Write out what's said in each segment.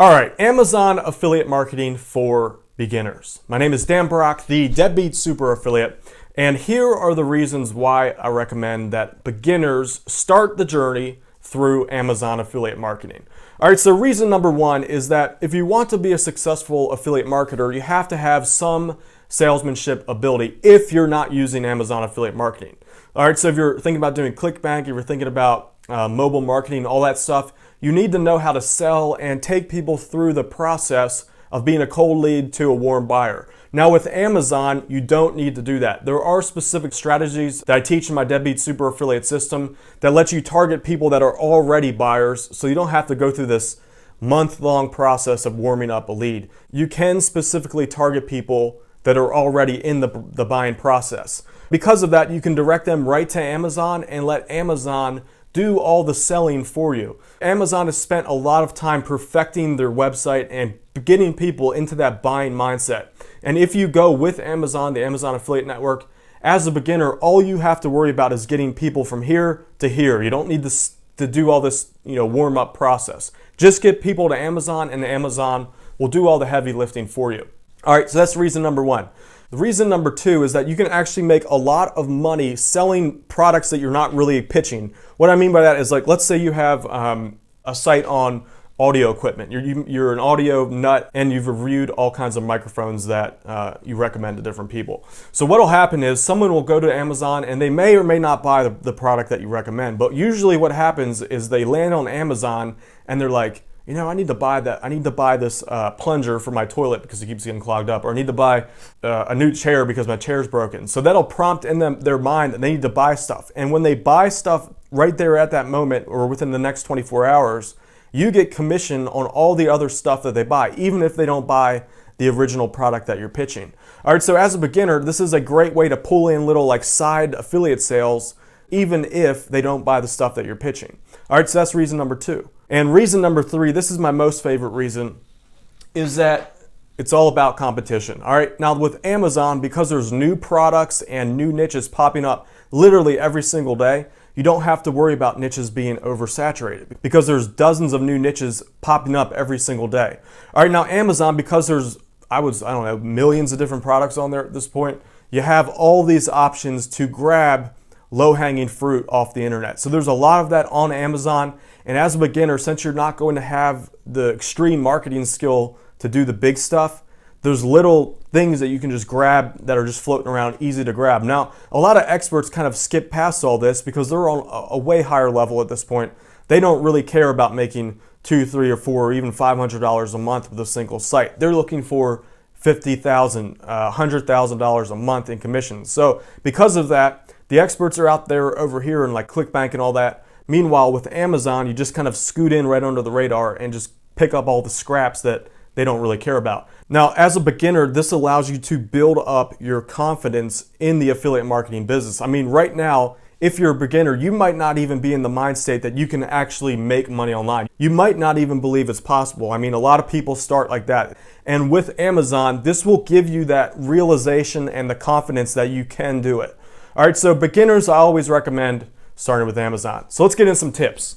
All right, Amazon affiliate marketing for beginners. My name is Dan Brock, the Deadbeat Super Affiliate, and here are the reasons why I recommend that beginners start the journey through Amazon affiliate marketing. All right, so reason number one is that if you want to be a successful affiliate marketer, you have to have some salesmanship ability if you're not using Amazon affiliate marketing. All right, so if you're thinking about doing ClickBank, if you're thinking about mobile marketing, all that stuff, you need to know how to sell and take people through the process of being a cold lead to a warm buyer. Now with Amazon, you don't need to do that. There are specific strategies that I teach in my Deadbeat Super Affiliate system that let you target people that are already buyers, so you don't have to go through this month-long process of warming up a lead. You can specifically target people that are already in the buying process. Because of that, you can direct them right to Amazon and let Amazon do all the selling for you. Amazon has spent a lot of time perfecting their website and getting people into that buying mindset. And if you go with Amazon, the Amazon Affiliate Network, as a beginner, all you have to worry about is getting people from here to here. You don't need to do all this, warm-up process. Just get people to Amazon, and Amazon will do all the heavy lifting for you. All right, so that's reason number one. The reason number two is that you can actually make a lot of money selling products that you're not really pitching. What I mean by that is, like, let's say you have a site on audio equipment. You're an audio nut and you've reviewed all kinds of microphones that you recommend to different people. So what will happen is someone will go to Amazon and they may or may not buy the product that you recommend. But usually what happens is they land on Amazon and they're like, I need to buy that. I need to buy this plunger for my toilet because it keeps getting clogged up. Or I need to buy a new chair because my chair's broken. So that'll prompt in their mind that they need to buy stuff. And when they buy stuff right there at that moment or within the next 24 hours, you get commission on all the other stuff that they buy, even if they don't buy the original product that you're pitching. All right, so as a beginner, this is a great way to pull in little side affiliate sales, even if they don't buy the stuff that you're pitching. All right, so that's reason number two. And reason number three, this is my most favorite reason, is that it's all about competition. All right, now with Amazon, because there's new products and new niches popping up literally every single day, you don't have to worry about niches being oversaturated because there's dozens of new niches popping up every single day. All right, now Amazon, because there's, millions of different products on there at this point, you have all these options to grab low-hanging fruit off the internet. So there's a lot of that on Amazon. And as a beginner, since you're not going to have the extreme marketing skill to do the big stuff, there's little things that you can just grab that are just floating around, easy to grab. Now, a lot of experts kind of skip past all this because they're on a way higher level at this point. They don't really care about making $200, $300, or $400, or even $500 a month with a single site. They're looking for $50,000, $100,000 a month in commissions. So because of that, the experts are out there over here in ClickBank and all that. Meanwhile, with Amazon, you just kind of scoot in right under the radar and just pick up all the scraps that they don't really care about. Now, as a beginner, this allows you to build up your confidence in the affiliate marketing business. I mean, right now, if you're a beginner, you might not even be in the mind state that you can actually make money online. You might not even believe it's possible. I mean, a lot of people start like that. And with Amazon, this will give you that realization and the confidence that you can do it. All right, so beginners, I always recommend starting with Amazon. So let's get in some tips.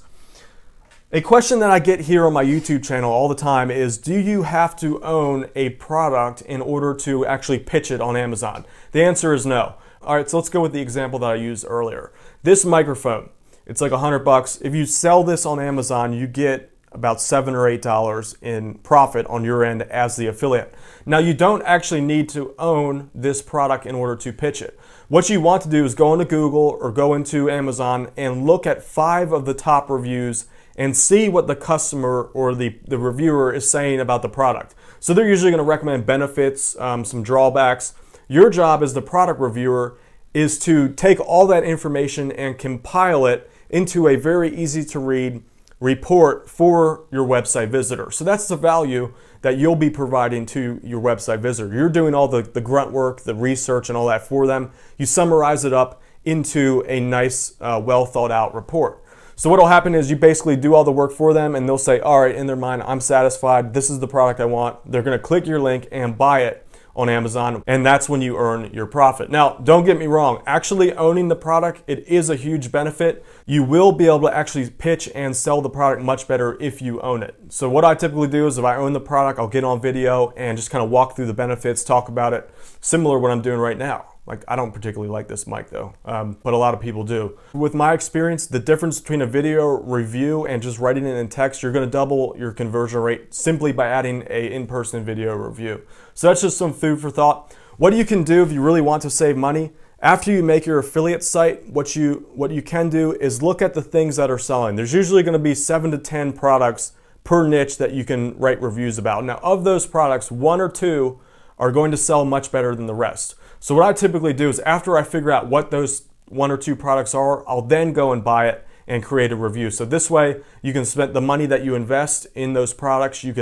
A question that I get here on my YouTube channel all the time is, do you have to own a product in order to actually pitch it on Amazon? The answer is no. All right, so let's go with the example that I used earlier. This microphone, it's like $100. If you sell this on Amazon, you get about $7 or $8 in profit on your end as the affiliate. Now, you don't actually need to own this product in order to pitch it. What you want to do is go into Google or go into Amazon and look at 5 of the top reviews and see what the customer or the reviewer is saying about the product. So they're usually going to recommend benefits, some drawbacks. Your job as the product reviewer is to take all that information and compile it into a very easy to read report for your website visitor. So that's the value that you'll be providing to your website visitor. You're doing all the grunt work, the research and all that for them. You summarize it up into a nice, well thought out report. So what will happen is you basically do all the work for them and they'll say, all right, in their mind, I'm satisfied. This is the product I want. They're going to click your link and buy it on Amazon, and that's when you earn your profit. Now, don't get me wrong, actually owning the product, it is a huge benefit. You will be able to actually pitch and sell the product much better if you own it. So what I typically do is if I own the product, I'll get on video and just kind of walk through the benefits, talk about it, similar to what I'm doing right now. Like, I don't particularly like this mic though, but a lot of people do. With my experience, the difference between a video review and just writing it in text, you're gonna double your conversion rate simply by adding a in-person video review. So that's just some food for thought. What you can do if you really want to save money, after you make your affiliate site, what you can do is look at the things that are selling. There's usually gonna be 7 to 10 products per niche that you can write reviews about. Now, of those products, 1 or 2 are going to sell much better than the rest. So what I typically do is after I figure out what those 1 or 2 products are, I'll then go and buy it and create a review. So this way you can spend the money that you invest in those products, you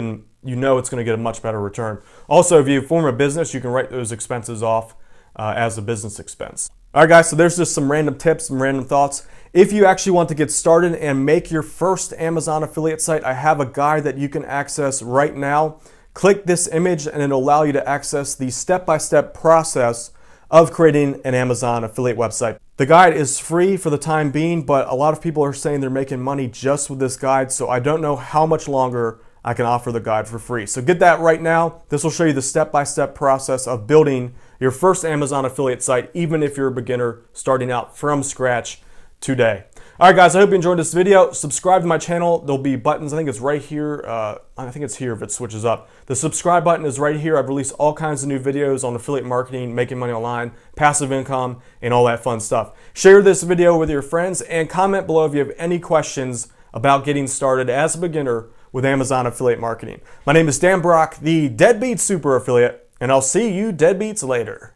know it's going to get a much better return. Also, if you form a business, you can write those expenses off as a business expense. All right, guys, so there's just some random tips, some random thoughts. If you actually want to get started and make your first Amazon affiliate site, I have a guide that you can access right now. Click this image and it'll allow you to access the step-by-step process of creating an Amazon affiliate website. The guide is free for the time being, but a lot of people are saying they're making money just with this guide, so I don't know how much longer I can offer the guide for free. So get that right now. This will show you the step-by-step process of building your first Amazon affiliate site, even if you're a beginner starting out from scratch today. All right, guys, I hope you enjoyed this video. Subscribe to my channel. There'll be buttons. I think it's right here. I think it's here if it switches up. The subscribe button is right here. I've released all kinds of new videos on affiliate marketing, making money online, passive income, and all that fun stuff. Share this video with your friends and comment below if you have any questions about getting started as a beginner with Amazon affiliate marketing. My name is Dan Brock, the Deadbeat Super Affiliate, and I'll see you deadbeats later.